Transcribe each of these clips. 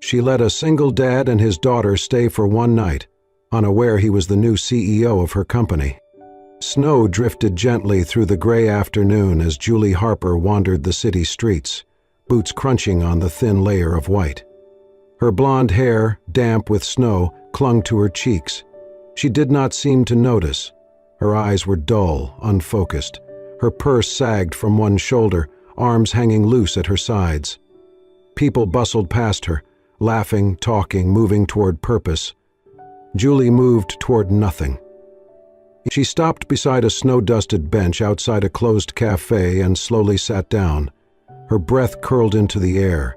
She let a single dad and his daughter stay for one night, unaware he was the new CEO of her company. Snow drifted gently through the gray afternoon as Julie Harper wandered the city streets, boots crunching on the thin layer of white. Her blonde hair, damp with snow, clung to her cheeks. She did not seem to notice. Her eyes were dull, unfocused. Her purse sagged from one shoulder, arms hanging loose at her sides. People bustled past her, laughing, talking, moving toward purpose. Julie moved toward nothing. She stopped beside a snow-dusted bench outside a closed cafe and slowly sat down. Her breath curled into the air.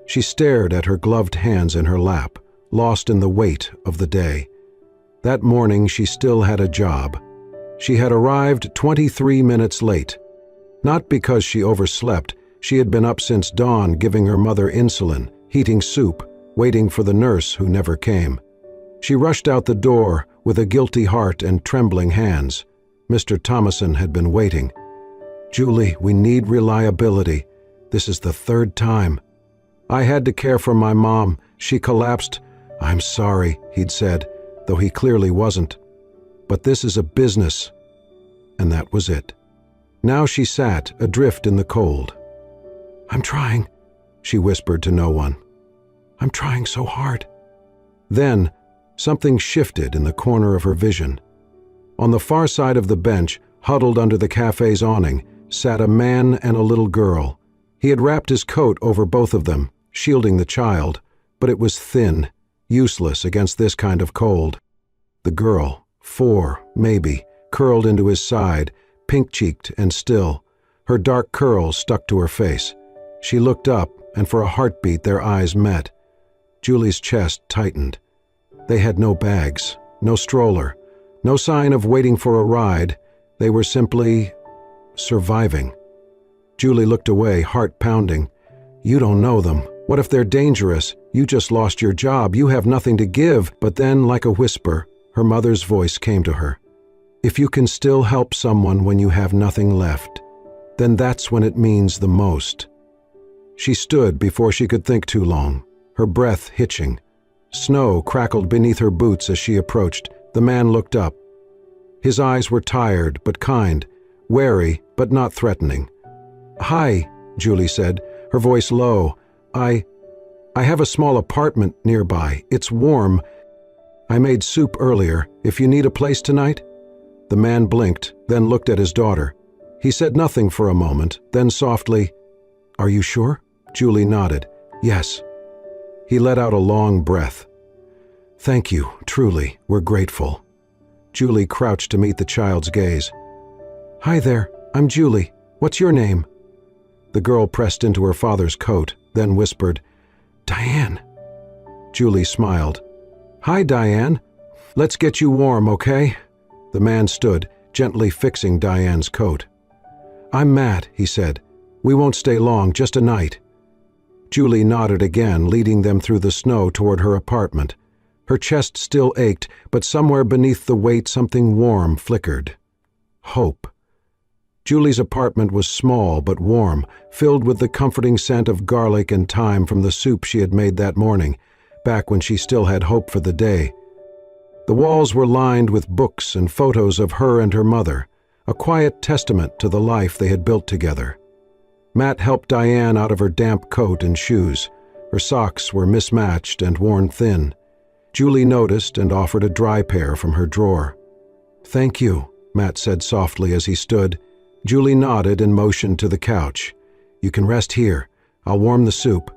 She stared at her gloved hands in her lap, lost in the weight of the day. That morning she still had a job. She had arrived 23 minutes late. Not because she overslept. She had been up since dawn giving her mother insulin, heating soup, waiting for the nurse who never came. She rushed out the door with a guilty heart and trembling hands. Mr. Thomason had been waiting. "Julie, we need reliability. This is the third time." "I had to care for my mom. She collapsed." "I'm sorry," he'd said, though he clearly wasn't. "But this is a business." And that was it. Now she sat, adrift in the cold. "I'm trying," she whispered to no one. "I'm trying so hard." Then, something shifted in the corner of her vision. On the far side of the bench, huddled under the cafe's awning, sat a man and a little girl. He had wrapped his coat over both of them, shielding the child, but it was thin, useless against this kind of cold. The girl, 4, maybe, curled into his side, pink-cheeked and still. Her dark curls stuck to her face. She looked up, and for a heartbeat their eyes met. Julie's chest tightened. They had no bags, no stroller, no sign of waiting for a ride. They were simply surviving. Julie looked away, heart pounding. "You don't know them. What if they're dangerous? You just lost your job. You have nothing to give." But then, like a whisper, her mother's voice came to her. "If you can still help someone when you have nothing left, then that's when it means the most." She stood before she could think too long, her breath hitching. Snow crackled beneath her boots as she approached. The man looked up. His eyes were tired but kind, wary but not threatening. "Hi," Julie said, her voice low. I have a small apartment nearby. It's warm. I made soup earlier. If you need a place tonight?" The man blinked, then looked at his daughter. He said nothing for a moment, then softly, "Are you sure?" Julie nodded. "Yes." He let out a long breath. "Thank you, truly, we're grateful." Julie crouched to meet the child's gaze. "Hi there, I'm Julie. What's your name?" The girl pressed into her father's coat, then whispered, "Diane." Julie smiled. "Hi, Diane. Let's get you warm, okay?" The man stood, gently fixing Diane's coat. "I'm Matt," he said. "We won't stay long, just a night." Julie nodded again, leading them through the snow toward her apartment. Her chest still ached, but somewhere beneath the weight something warm flickered. Hope. Julie's apartment was small but warm, filled with the comforting scent of garlic and thyme from the soup she had made that morning, back when she still had hope for the day. The walls were lined with books and photos of her and her mother, a quiet testament to the life they had built together. Matt helped Diane out of her damp coat and shoes. Her socks were mismatched and worn thin. Julie noticed and offered a dry pair from her drawer. "Thank you," Matt said softly as he stood. Julie nodded and motioned to the couch. "You can rest here. I'll warm the soup."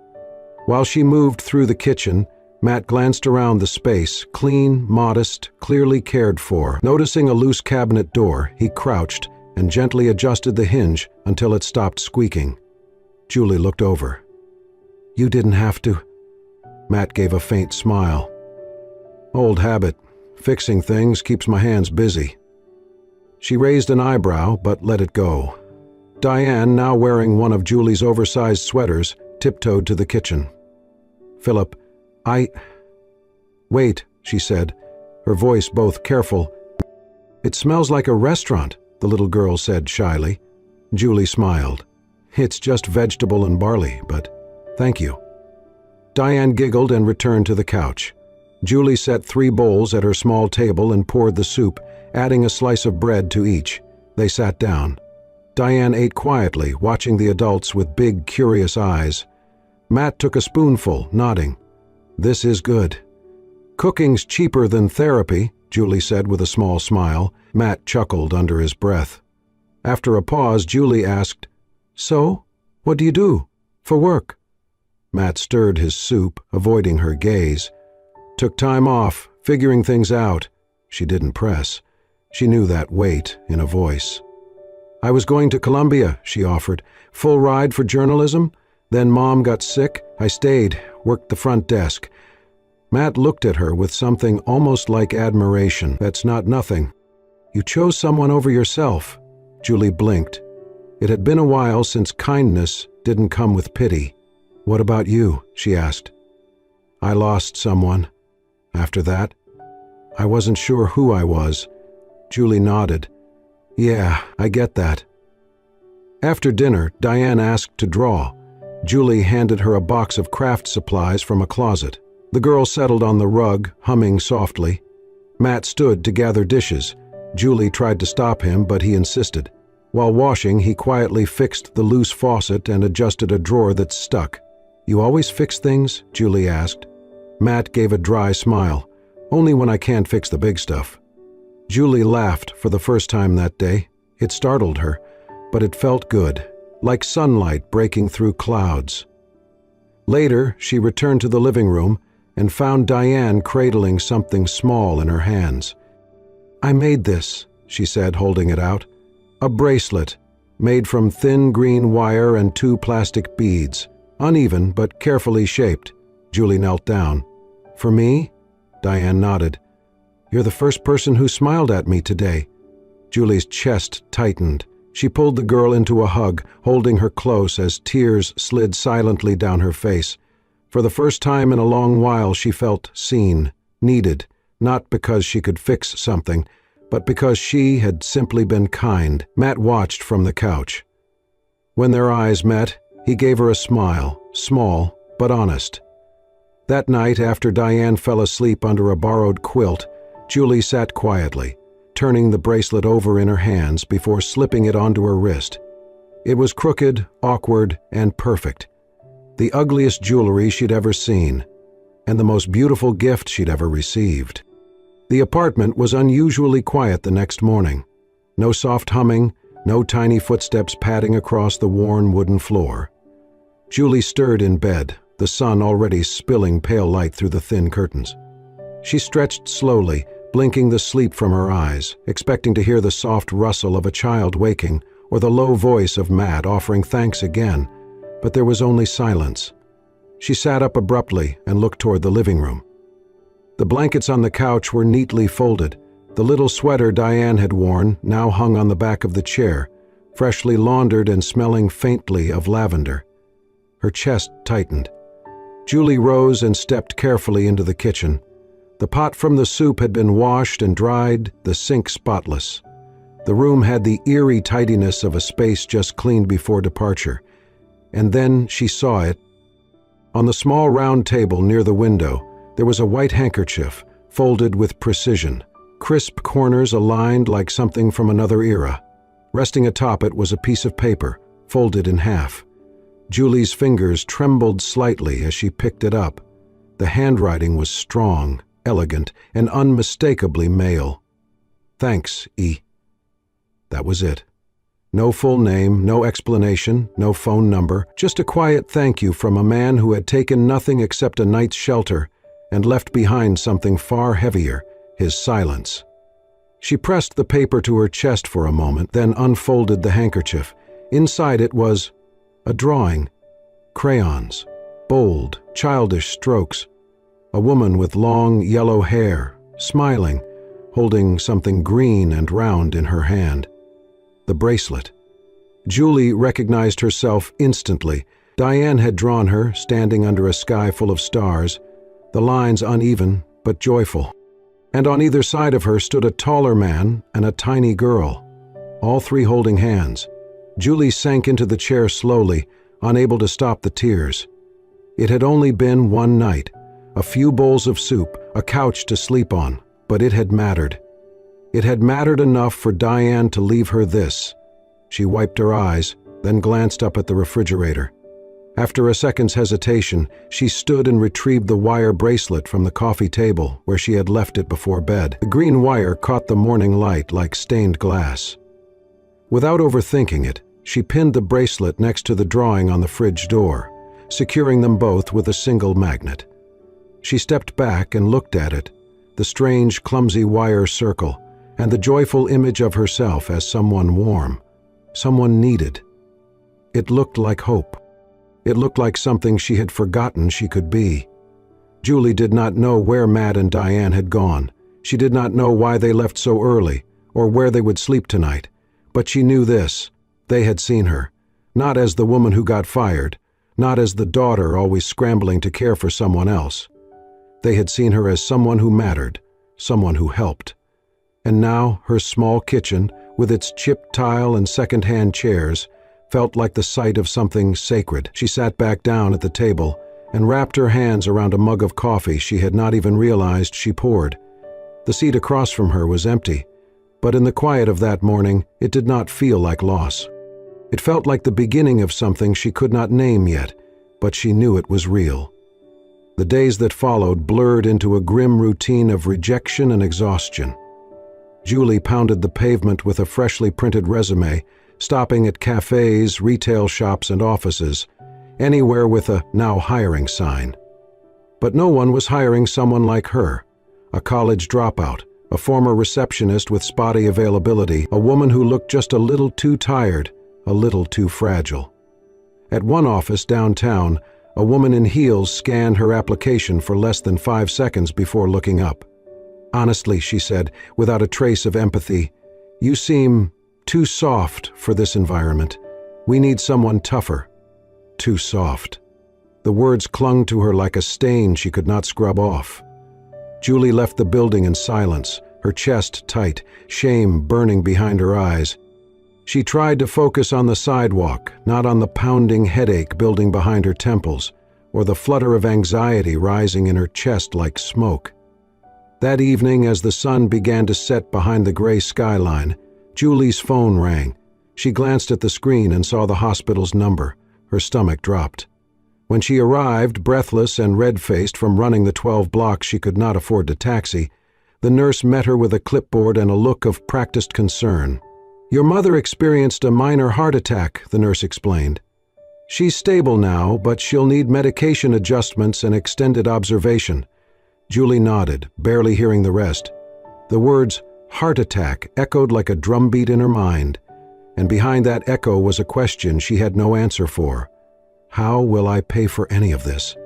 While she moved through the kitchen, Matt glanced around the space, clean, modest, clearly cared for. Noticing a loose cabinet door, he crouched and gently adjusted the hinge until it stopped squeaking. Julie looked over. "You didn't have to." Matt gave a faint smile. "Old habit. Fixing things keeps my hands busy." She raised an eyebrow, but let it go. Diane, now wearing one of Julie's oversized sweaters, tiptoed to the kitchen. "Philip, Wait," she said, her voice both careful. "It smells like a restaurant," the little girl said shyly. Julie smiled. "It's just vegetable and barley, but thank you." Diane giggled and returned to the couch. Julie set 3 bowls at her small table and poured the soup, adding a slice of bread to each. They sat down. Diane ate quietly, watching the adults with big, curious eyes. Matt took a spoonful, nodding. "This is good." "Cooking's cheaper than therapy," Julie said with a small smile. Matt chuckled under his breath. After a pause, Julie asked, "So, what do you do for work?" Matt stirred his soup, avoiding her gaze. "Took time off, figuring things out." She didn't press. She knew that weight in a voice. "I was going to Columbia," she offered. "Full ride for journalism. Then Mom got sick. I stayed, worked the front desk." Matt looked at her with something almost like admiration. "That's not nothing. You chose someone over yourself." Julie blinked. It had been a while since kindness didn't come with pity. "What about you?" she asked. "I lost someone. After that, I wasn't sure who I was." Julie nodded. "Yeah, I get that." After dinner, Diane asked to draw. Julie handed her a box of craft supplies from a closet. The girl settled on the rug, humming softly. Matt stood to gather dishes. Julie tried to stop him, but he insisted. While washing, he quietly fixed the loose faucet and adjusted a drawer that stuck. "You always fix things?" Julie asked. Matt gave a dry smile. "Only when I can't fix the big stuff." Julie laughed for the first time that day. It startled her, but it felt good, like sunlight breaking through clouds. Later, she returned to the living room and found Diane cradling something small in her hands. "I made this," she said, holding it out. "A bracelet, made from thin green wire and 2 plastic beads, uneven but carefully shaped." Julie knelt down. "For me?" Diane nodded. "You're the first person who smiled at me today." Julie's chest tightened. She pulled the girl into a hug, holding her close as tears slid silently down her face. For the first time in a long while, she felt seen, needed, not because she could fix something, but because she had simply been kind. Matt watched from the couch. When their eyes met, he gave her a smile, small but honest. That night, after Diane fell asleep under a borrowed quilt, Julie sat quietly, turning the bracelet over in her hands before slipping it onto her wrist. It was crooked, awkward, and perfect. The ugliest jewelry she'd ever seen, and the most beautiful gift she'd ever received. The apartment was unusually quiet the next morning. No soft humming, no tiny footsteps padding across the worn wooden floor. Julie stirred in bed, the sun already spilling pale light through the thin curtains. She stretched slowly, blinking the sleep from her eyes, expecting to hear the soft rustle of a child waking or the low voice of Matt offering thanks again, but there was only silence. She sat up abruptly and looked toward the living room. The blankets on the couch were neatly folded. The little sweater Diane had worn now hung on the back of the chair, freshly laundered and smelling faintly of lavender. Her chest tightened. Julie rose and stepped carefully into the kitchen. The pot from the soup had been washed and dried, the sink spotless. The room had the eerie tidiness of a space just cleaned before departure. And then she saw it. On the small round table near the window, there was a white handkerchief, folded with precision, crisp corners aligned like something from another era. Resting atop it was a piece of paper, folded in half. Julie's fingers trembled slightly as she picked it up. The handwriting was strong, elegant, and unmistakably male. "Thanks, E." That was it. No full name, no explanation, no phone number, just a quiet thank you from a man who had taken nothing except a night's shelter and left behind something far heavier, his silence. She pressed the paper to her chest for a moment, then unfolded the handkerchief. Inside it was a drawing. Crayons. Bold, childish strokes. A woman with long, yellow hair, smiling, holding something green and round in her hand. The bracelet. Julie recognized herself instantly. Diane had drawn her, standing under a sky full of stars, the lines uneven but joyful. And on either side of her stood a taller man and a tiny girl, all three holding hands. Julie sank into the chair slowly, unable to stop the tears. It had only been one night, a few bowls of soup, a couch to sleep on, but it had mattered. It had mattered enough for Diane to leave her this. She wiped her eyes, then glanced up at the refrigerator. After a second's hesitation, she stood and retrieved the wire bracelet from the coffee table where she had left it before bed. The green wire caught the morning light like stained glass. Without overthinking it, she pinned the bracelet next to the drawing on the fridge door, securing them both with a single magnet. She stepped back and looked at it, the strange, clumsy wire circle, and the joyful image of herself as someone warm, someone needed. It looked like hope. It looked like something she had forgotten she could be. Julie did not know where Matt and Diane had gone. She did not know why they left so early, or where they would sleep tonight. But she knew this: they had seen her, not as the woman who got fired, not as the daughter always scrambling to care for someone else. They had seen her as someone who mattered, someone who helped. And now her small kitchen, with its chipped tile and second-hand chairs, felt like the site of something sacred. She sat back down at the table and wrapped her hands around a mug of coffee she had not even realized she poured. The seat across from her was empty, but in the quiet of that morning, it did not feel like loss. It felt like the beginning of something she could not name yet, but she knew it was real. The days that followed blurred into a grim routine of rejection and exhaustion. Julie pounded the pavement with a freshly printed resume, stopping at cafes, retail shops, and offices, anywhere with a "now hiring" sign. But no one was hiring someone like her, a college dropout, a former receptionist with spotty availability, a woman who looked just a little too tired, a little too fragile. At one office downtown, a woman in heels scanned her application for less than 5 seconds before looking up. "Honestly," she said, without a trace of empathy, "you seem too soft for this environment. We need someone tougher." Too soft. The words clung to her like a stain she could not scrub off. Julie left the building in silence, her chest tight, shame burning behind her eyes. She tried to focus on the sidewalk, not on the pounding headache building behind her temples, or the flutter of anxiety rising in her chest like smoke. That evening, as the sun began to set behind the gray skyline, Julie's phone rang. She glanced at the screen and saw the hospital's number. Her stomach dropped. When she arrived, breathless and red-faced from running the 12 blocks she could not afford to taxi, the nurse met her with a clipboard and a look of practiced concern. "Your mother experienced a minor heart attack," the nurse explained. "She's stable now, but she'll need medication adjustments and extended observation." Julie nodded, barely hearing the rest. The words "heart attack" echoed like a drumbeat in her mind, and behind that echo was a question she had no answer for. How will I pay for any of this?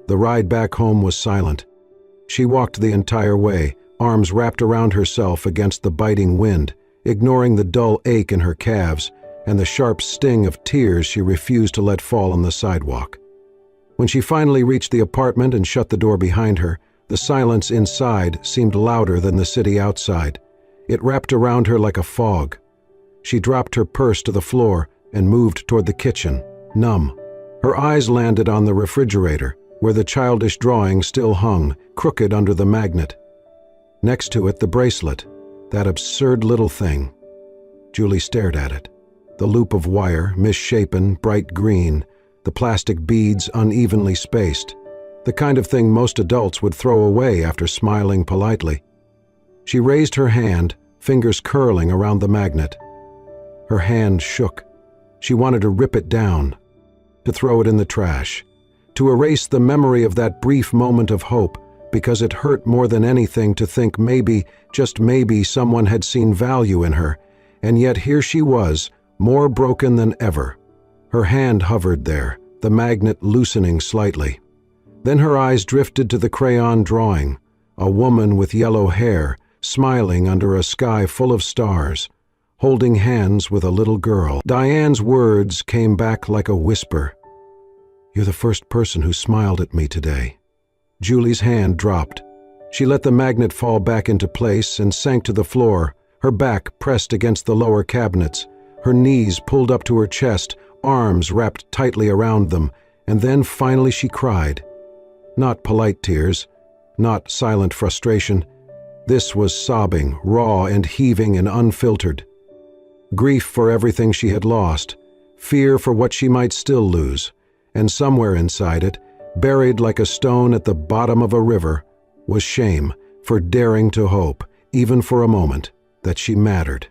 The ride back home was silent. She walked the entire way, arms wrapped around herself against the biting wind, ignoring the dull ache in her calves and the sharp sting of tears she refused to let fall on the sidewalk. When she finally reached the apartment and shut the door behind her, the silence inside seemed louder than the city outside. It wrapped around her like a fog. She dropped her purse to the floor and moved toward the kitchen, numb. Her eyes landed on the refrigerator, where the childish drawing still hung, crooked under the magnet. Next to it, the bracelet, that absurd little thing. Julie stared at it. The loop of wire, misshapen, bright green, the plastic beads unevenly spaced, the kind of thing most adults would throw away after smiling politely. She raised her hand, fingers curling around the magnet. Her hand shook. She wanted to rip it down, to throw it in the trash, to erase the memory of that brief moment of hope, because it hurt more than anything to think maybe, just maybe, someone had seen value in her, and yet here she was, more broken than ever. Her hand hovered there, the magnet loosening slightly. Then her eyes drifted to the crayon drawing, a woman with yellow hair, smiling under a sky full of stars, holding hands with a little girl. Diane's words came back like a whisper. "You're the first person who smiled at me today." Julie's hand dropped. She let the magnet fall back into place and sank to the floor, her back pressed against the lower cabinets, her knees pulled up to her chest, arms wrapped tightly around them, And then finally she cried. Not polite tears, not silent frustration. This was sobbing, raw and heaving and unfiltered. Grief for everything she had lost, fear for what she might still lose, and somewhere inside it, buried like a stone at the bottom of a river, was shame for daring to hope, even for a moment, that she mattered.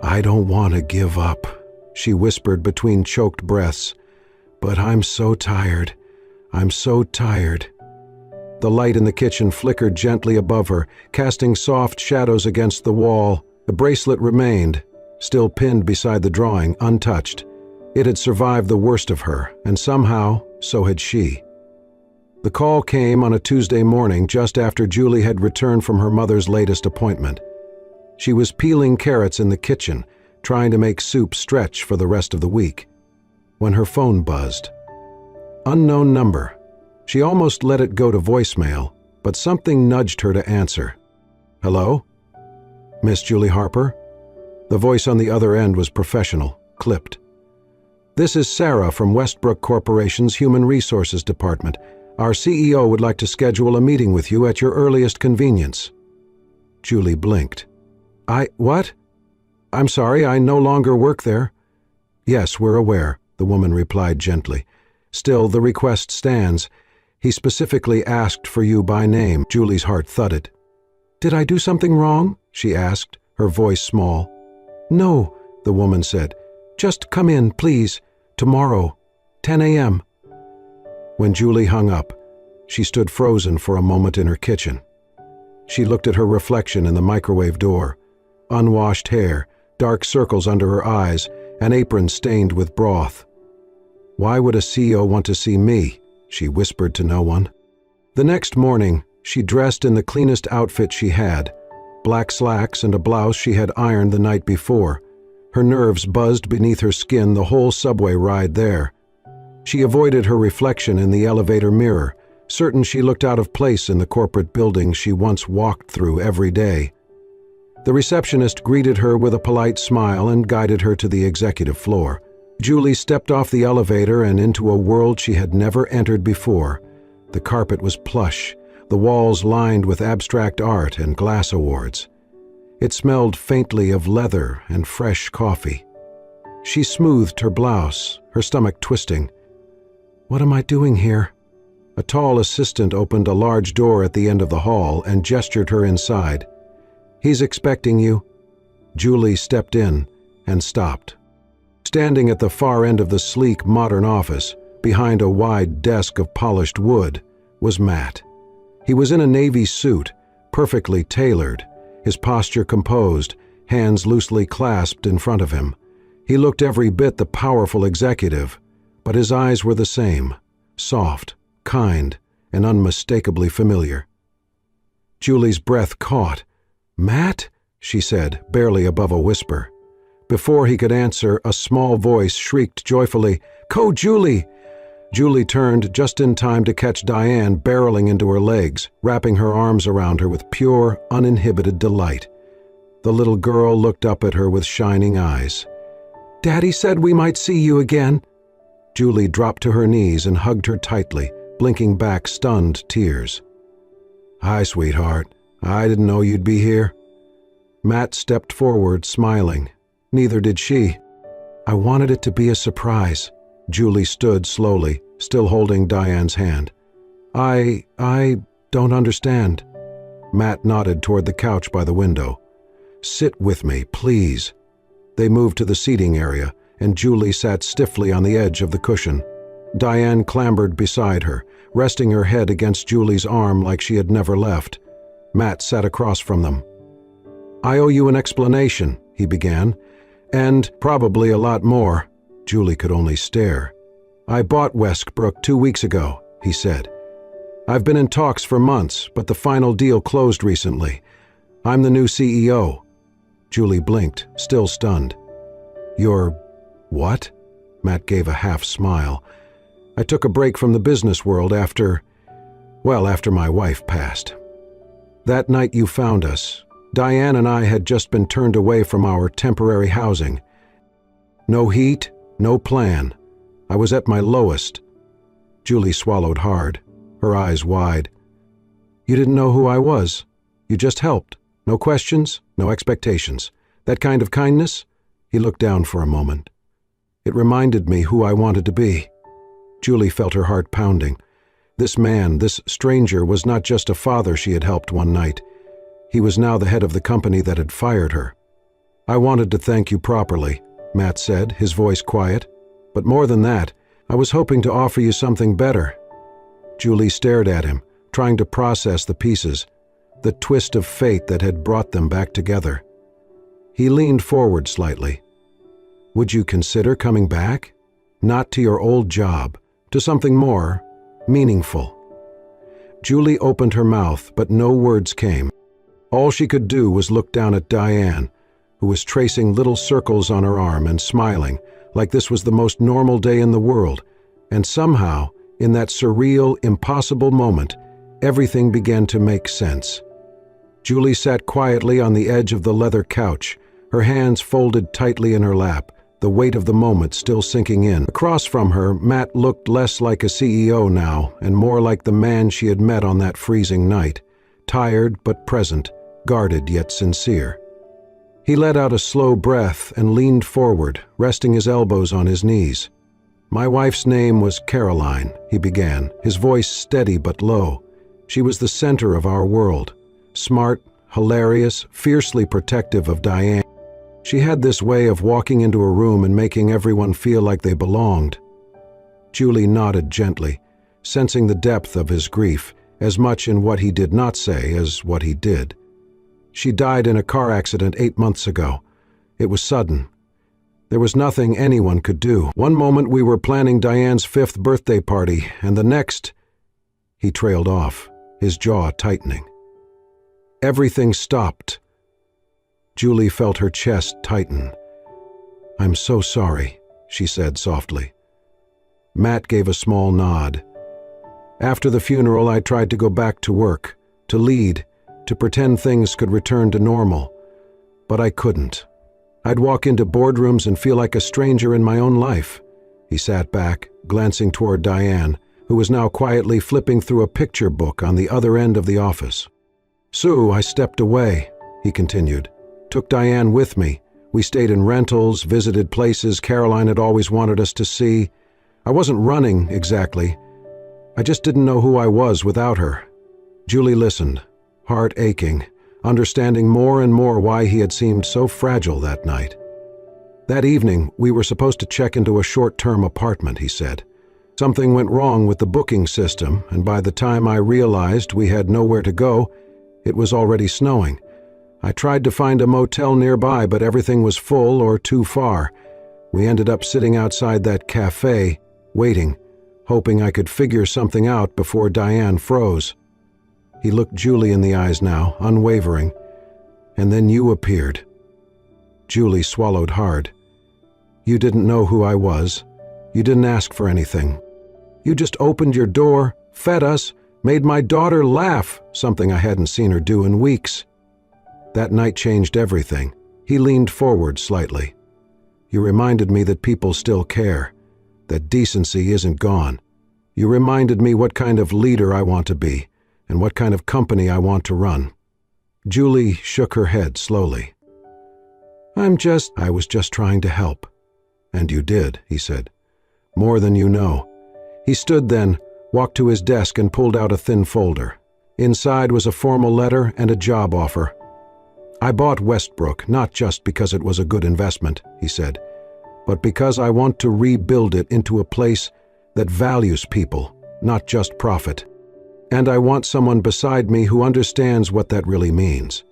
"I don't want to give up," she whispered between choked breaths, "but I'm so tired. I'm so tired." The light in the kitchen flickered gently above her, casting soft shadows against the wall. The bracelet remained, still pinned beside the drawing, untouched. It had survived the worst of her, and somehow, so had she. The call came on a Tuesday morning just after Julie had returned from her mother's latest appointment. She was peeling carrots in the kitchen, trying to make soup stretch for the rest of the week, when her phone buzzed. Unknown number. She almost let it go to voicemail, but something nudged her to answer. "Hello? Miss Julie Harper?" The voice on the other end was professional, clipped. "This is Sarah from Westbrook Corporation's Human Resources Department. Our CEO would like to schedule a meeting with you at your earliest convenience." Julie blinked. What? I'm sorry, I no longer work there." "Yes, we're aware," the woman replied gently. "Still, the request stands. He specifically asked for you by name." Julie's heart thudded. "Did I do something wrong?" she asked, her voice small. "No," the woman said. "Just come in, please. Tomorrow, 10 a.m. When Julie hung up, she stood frozen for a moment in her kitchen. She looked at her reflection in the microwave door. Unwashed hair, dark circles under her eyes, an apron stained with broth. "Why would a CEO want to see me?" she whispered to no one. The next morning, she dressed in the cleanest outfit she had, black slacks and a blouse she had ironed the night before. Her nerves buzzed beneath her skin the whole subway ride there. She avoided her reflection in the elevator mirror, certain she looked out of place in the corporate building she once walked through every day. The receptionist greeted her with a polite smile and guided her to the executive floor. Julie stepped off the elevator and into a world she had never entered before. The carpet was plush, the walls lined with abstract art and glass awards. It smelled faintly of leather and fresh coffee. She smoothed her blouse, her stomach twisting. "What am I doing here?" A tall assistant opened a large door at the end of the hall and gestured her inside. "He's expecting you." Julie stepped in and stopped. Standing at the far end of the sleek, modern office, behind a wide desk of polished wood, was Matt. He was in a navy suit, perfectly tailored, his posture composed, hands loosely clasped in front of him. He looked every bit the powerful executive, but his eyes were the same, soft, kind, and unmistakably familiar. Julie's breath caught. "Matt?" she said, barely above a whisper. Before he could answer, a small voice shrieked joyfully, "Go, Julie!" Julie turned just in time to catch Diane barreling into her legs, wrapping her arms around her with pure, uninhibited delight. The little girl looked up at her with shining eyes. "Daddy said we might see you again." Julie dropped to her knees and hugged her tightly, blinking back stunned tears. "Hi, sweetheart. I didn't know you'd be here." Matt stepped forward, smiling. Neither did she. "I wanted it to be a surprise." Julie stood slowly, still holding Diane's hand. I don't understand." Matt nodded toward the couch by the window. "Sit with me, please." They moved to the seating area, and Julie sat stiffly on the edge of the cushion. Diane clambered beside her, resting her head against Julie's arm like she had never left. Matt sat across from them. "I owe you an explanation," he began, "and probably a lot more." Julie could only stare. "I bought Westbrook 2 weeks ago," he said. "I've been in talks for months, but the final deal closed recently. I'm the new CEO." Julie blinked, still stunned. "You're what?" Matt gave a half smile. "I took a break from the business world after my wife passed. That night you found us, Diane and I had just been turned away from our temporary housing. No heat, no plan. I was at my lowest. Julie swallowed hard, her eyes wide. "You didn't know who I was. You just helped. No questions, no expectations. That kind of kindness?" He looked down for a moment. "It reminded me who I wanted to be." Julie felt her heart pounding. This man, this stranger, was not just a father she had helped one night. He was now the head of the company that had fired her. "I wanted to thank you properly," Matt said, his voice quiet. "But more than that, I was hoping to offer you something better." Julie stared at him, trying to process the pieces, the twist of fate that had brought them back together. He leaned forward slightly. "Would you consider coming back? Not to your old job, to something more meaningful." Julie opened her mouth, but no words came. All she could do was look down at Diane, who was tracing little circles on her arm and smiling, like this was the most normal day in the world, and somehow, in that surreal, impossible moment, everything began to make sense. Julie sat quietly on the edge of the leather couch, her hands folded tightly in her lap, the weight of the moment still sinking in. Across from her, Matt looked less like a CEO now and more like the man she had met on that freezing night, tired but present, guarded yet sincere. He let out a slow breath and leaned forward, resting his elbows on his knees. "My wife's name was Caroline," he began, his voice steady but low. "She was the center of our world, smart, hilarious, fiercely protective of Diane. She had this way of walking into a room and making everyone feel like they belonged." Julie nodded gently, sensing the depth of his grief, as much in what he did not say as what he did. "She died in a car accident 8 months ago. It was sudden. There was nothing anyone could do. One moment we were planning Diane's 5th birthday party, and the next—" He trailed off, his jaw tightening. Everything stopped. Julie felt her chest tighten. "I'm so sorry," she said softly. Matt gave a small nod. "After the funeral, I tried to go back to work, to lead, to pretend things could return to normal. But I couldn't. I'd walk into boardrooms and feel like a stranger in my own life." He sat back, glancing toward Diane, who was now quietly flipping through a picture book on the other end of the office. "So I stepped away," he continued. "Took Diane with me. We stayed in rentals, visited places Caroline had always wanted us to see. I wasn't running, exactly. I just didn't know who I was without her." Julie listened, heart aching, understanding more and more why he had seemed so fragile that night. "That evening, we were supposed to check into a short-term apartment," he said. "Something went wrong with the booking system, and by the time I realized we had nowhere to go, it was already snowing. I tried to find a motel nearby, but everything was full or too far. We ended up sitting outside that cafe, waiting, hoping I could figure something out before Diane froze." He looked Julie in the eyes now, unwavering. "And then you appeared." Julie swallowed hard. "You didn't know who I was. You didn't ask for anything. You just opened your door, fed us, made my daughter laugh, something I hadn't seen her do in weeks. That night changed everything." He leaned forward slightly. "You reminded me that people still care, that decency isn't gone. You reminded me what kind of leader I want to be, and what kind of company I want to run." Julie shook her head slowly. I was just trying to help." "And you did," he said. "More than you know." He stood then, walked to his desk and pulled out a thin folder. Inside was a formal letter and a job offer. "I bought Westbrook not just because it was a good investment," he said, "but because I want to rebuild it into a place that values people, not just profit. And I want someone beside me who understands what that really means."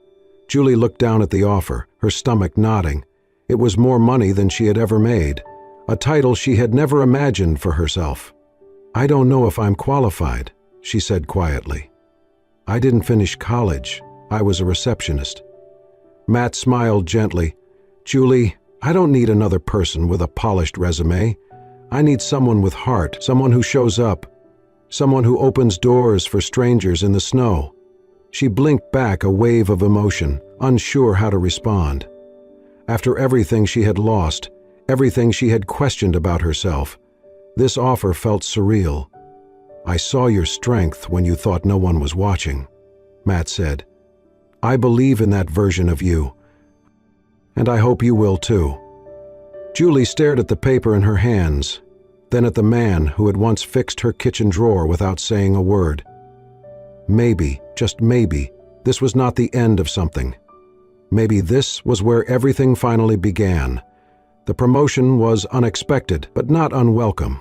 Julie looked down at the offer, her stomach knotting. It was more money than she had ever made, a title she had never imagined for herself. "I don't know if I'm qualified," she said quietly. "I didn't finish college. I was a receptionist." Matt smiled gently. "Julie, I don't need another person with a polished resume. I need someone with heart, someone who shows up, someone who opens doors for strangers in the snow." She blinked back a wave of emotion, unsure how to respond. After everything she had lost, everything she had questioned about herself, this offer felt surreal. "I saw your strength when you thought no one was watching," Matt said. "I believe in that version of you, and I hope you will too." Julie stared at the paper in her hands, then at the man who had once fixed her kitchen drawer without saying a word. Maybe, just maybe, this was not the end of something. Maybe this was where everything finally began. The promotion was unexpected, but not unwelcome.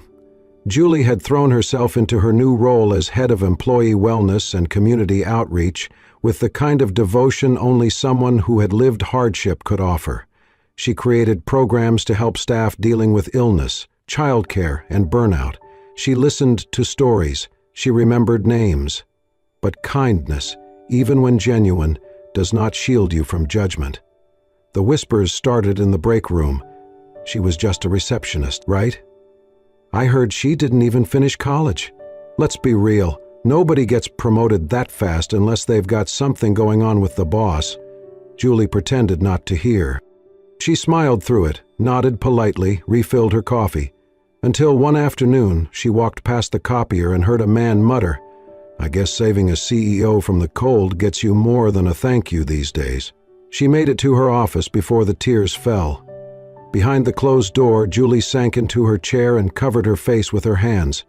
Julie had thrown herself into her new role as head of employee wellness and community outreach with the kind of devotion only someone who had lived hardship could offer. She created programs to help staff dealing with illness, childcare, and burnout. She listened to stories. She remembered names. But kindness, even when genuine, does not shield you from judgment. The whispers started in the break room. She was just a receptionist, right? I heard she didn't even finish college. Let's be real. Nobody gets promoted that fast unless they've got something going on with the boss. Julie pretended not to hear. She smiled through it, nodded politely, refilled her coffee. Until one afternoon, she walked past the copier and heard a man mutter, "I guess saving a CEO from the cold gets you more than a thank you these days." She made it to her office before the tears fell. Behind the closed door, Julie sank into her chair and covered her face with her hands.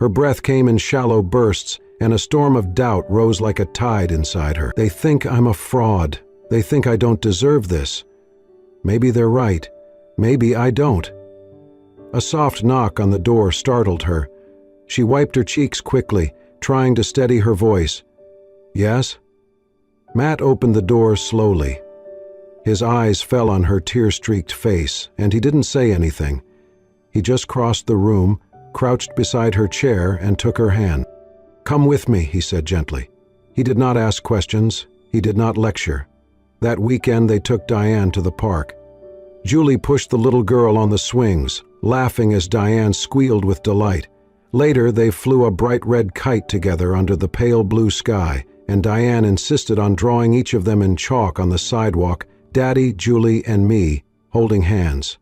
Her breath came in shallow bursts, and a storm of doubt rose like a tide inside her. "They think I'm a fraud. They think I don't deserve this. Maybe they're right. Maybe I don't." A soft knock on the door startled her. She wiped her cheeks quickly, trying to steady her voice. "Yes?" Matt opened the door slowly. His eyes fell on her tear-streaked face, and he didn't say anything. He just crossed the room, crouched beside her chair, and took her hand. "Come with me," he said gently. He did not ask questions. He did not lecture. That weekend they took Diane to the park. Julie pushed the little girl on the swings, laughing as Diane squealed with delight. Later they flew a bright red kite together under the pale blue sky, and Diane insisted on drawing each of them in chalk on the sidewalk, Daddy, Julie, and me, holding hands.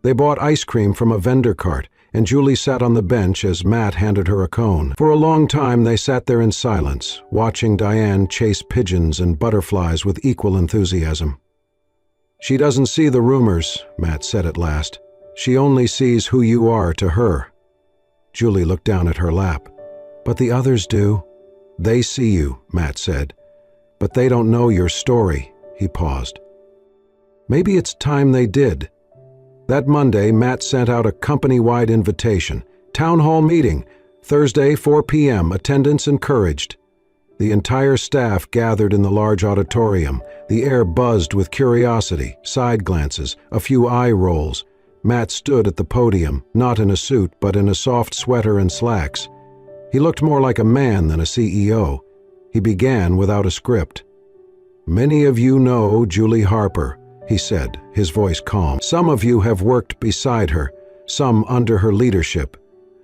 They bought ice cream from a vendor cart, and Julie sat on the bench as Matt handed her a cone. For a long time they sat there in silence, watching Diane chase pigeons and butterflies with equal enthusiasm. "She doesn't see the rumors," Matt said at last. "She only sees who you are to her." Julie looked down at her lap. "But the others do." "They see you," Matt said. "But they don't know your story." He paused. Maybe it's time they did. That Monday, Matt sent out a company-wide invitation. Town hall meeting, Thursday, 4 p.m., attendance encouraged. The entire staff gathered in the large auditorium. The air buzzed with curiosity, side glances, a few eye rolls. Matt stood at the podium, not in a suit, but in a soft sweater and slacks. He looked more like a man than a CEO. He began without a script. "Many of you know Julie Harper," he said, his voice calm. "Some of you have worked beside her, some under her leadership.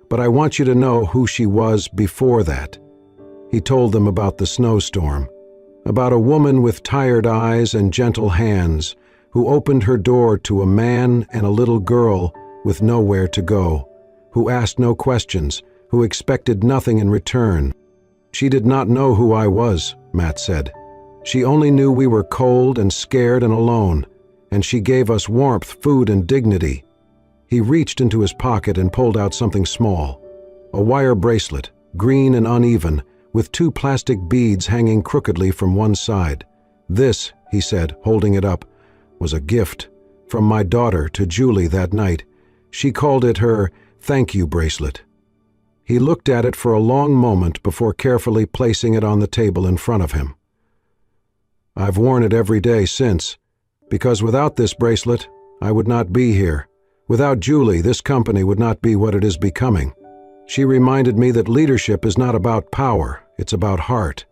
But I want you to know who she was before that." He told them about the snowstorm, about a woman with tired eyes and gentle hands who opened her door to a man and a little girl with nowhere to go, who asked no questions, who expected nothing in return. "She did not know who I was," Matt said. "She only knew we were cold and scared and alone, and she gave us warmth, food, and dignity." He reached into his pocket and pulled out something small, a wire bracelet, green and uneven, with 2 plastic beads hanging crookedly from one side. "This," he said, holding it up, "was a gift from my daughter to Julie that night. She called it her thank you bracelet." He looked at it for a long moment before carefully placing it on the table in front of him. "I've worn it every day since, because without this bracelet, I would not be here. Without Julie, this company would not be what it is becoming. She reminded me that leadership is not about power, it's about heart."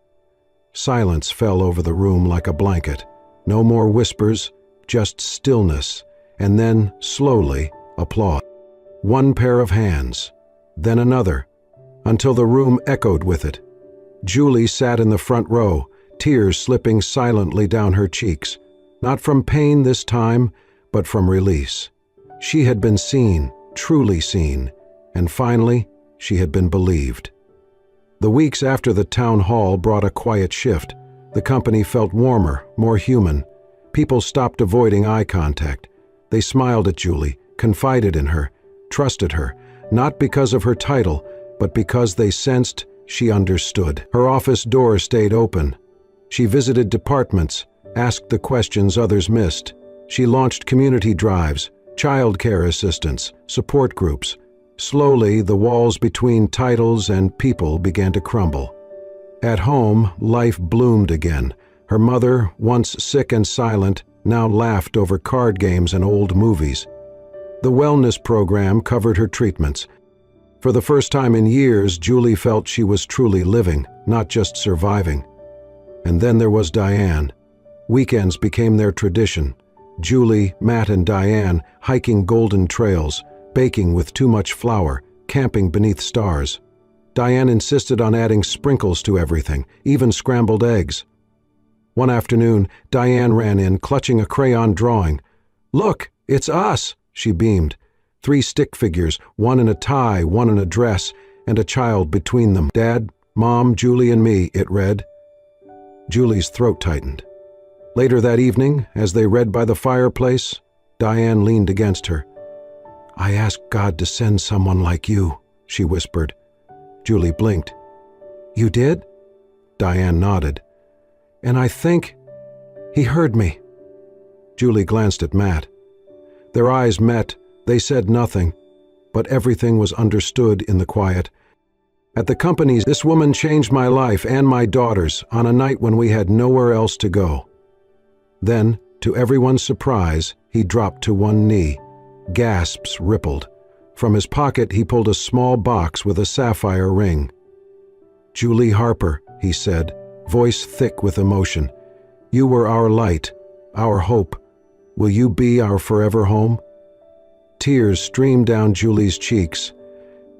Silence fell over the room like a blanket. No more whispers, just stillness, and then, slowly, applause. One pair of hands, then another, until the room echoed with it. Julie sat in the front row, tears slipping silently down her cheeks, not from pain this time, but from release. She had been seen, truly seen, and finally, she had been believed. The weeks after the town hall brought a quiet shift. The company felt warmer, more human. People stopped avoiding eye contact. They smiled at Julie, confided in her, trusted her, not because of her title, but because they sensed she understood. Her office door stayed open. She visited departments, asked the questions others missed. She launched community drives, child care assistance, support groups. Slowly, the walls between titles and people began to crumble. At home, life bloomed again. Her mother, once sick and silent, now laughed over card games and old movies. The wellness program covered her treatments. For the first time in years, Julie felt she was truly living, not just surviving. And then there was Diane. Weekends became their tradition. Julie, Matt, and Diane hiking golden trails, baking with too much flour, camping beneath stars. Diane insisted on adding sprinkles to everything, even scrambled eggs. One afternoon, Diane ran in, clutching a crayon drawing. "Look, it's us!" she beamed. 3 stick figures, one in a tie, one in a dress, and a child between them. "Dad, Mom, Julie, and me," it read. Julie's throat tightened. Later that evening, as they read by the fireplace, Diane leaned against her. "I asked God to send someone like you," she whispered. Julie blinked. "You did?" Diane nodded. "And I think he heard me." Julie glanced at Matt. Their eyes met. They said nothing, but everything was understood in the quiet. "At the company, this woman changed my life and my daughter's on a night when we had nowhere else to go." Then, to everyone's surprise, he dropped to one knee. Gasps rippled. From his pocket, he pulled a small box with a sapphire ring. "Julie Harper," he said, voice thick with emotion. "You were our light, our hope. Will you be our forever home?" Tears streamed down Julie's cheeks.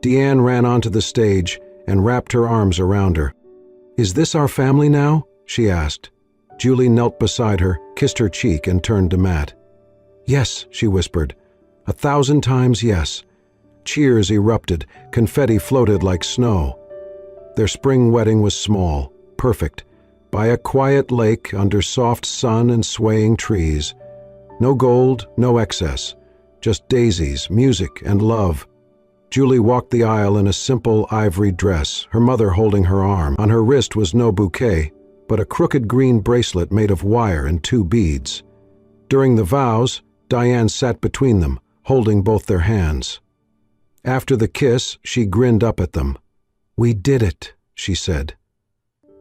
Deanne ran onto the stage and wrapped her arms around her. "Is this our family now?" she asked. Julie knelt beside her, kissed her cheek, and turned to Matt. "Yes," she whispered. 1,000 times yes." Cheers erupted, confetti floated like snow. Their spring wedding was small, perfect, by a quiet lake under soft sun and swaying trees. No gold, no excess, just daisies, music, and love. Julie walked the aisle in a simple ivory dress, her mother holding her arm. On her wrist was no bouquet, but a crooked green bracelet made of wire and 2 beads. During the vows, Diane sat between them, holding both their hands. After the kiss, she grinned up at them. "We did it," she said.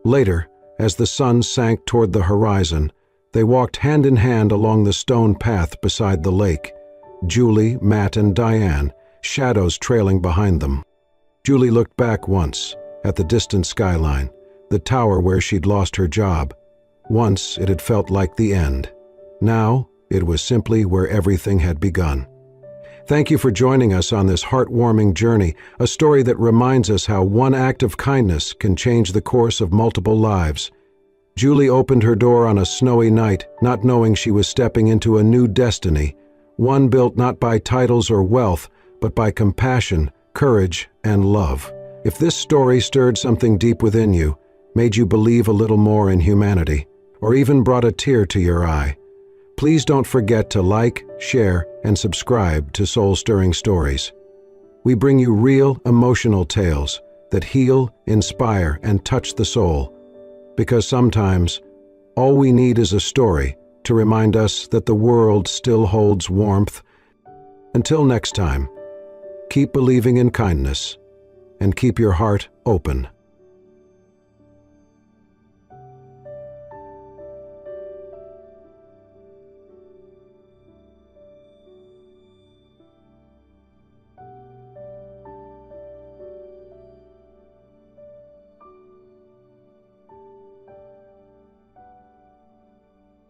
Later, as the sun sank toward the horizon, they walked hand in hand along the stone path beside the lake. Julie, Matt, and Diane, shadows trailing behind them. Julie looked back once, at the distant skyline, the tower where she'd lost her job. Once it had felt like the end. Now it was simply where everything had begun. Thank you for joining us on this heartwarming journey, a story that reminds us how one act of kindness can change the course of multiple lives. Julie opened her door on a snowy night, not knowing she was stepping into a new destiny, one built not by titles or wealth, but by compassion, courage, and love. If this story stirred something deep within you, made you believe a little more in humanity, or even brought a tear to your eye, please don't forget to like, share, and subscribe to Soul-Stirring Stories. We bring you real, emotional tales that heal, inspire, and touch the soul. Because sometimes, all we need is a story to remind us that the world still holds warmth. Until next time, keep believing in kindness and keep your heart open.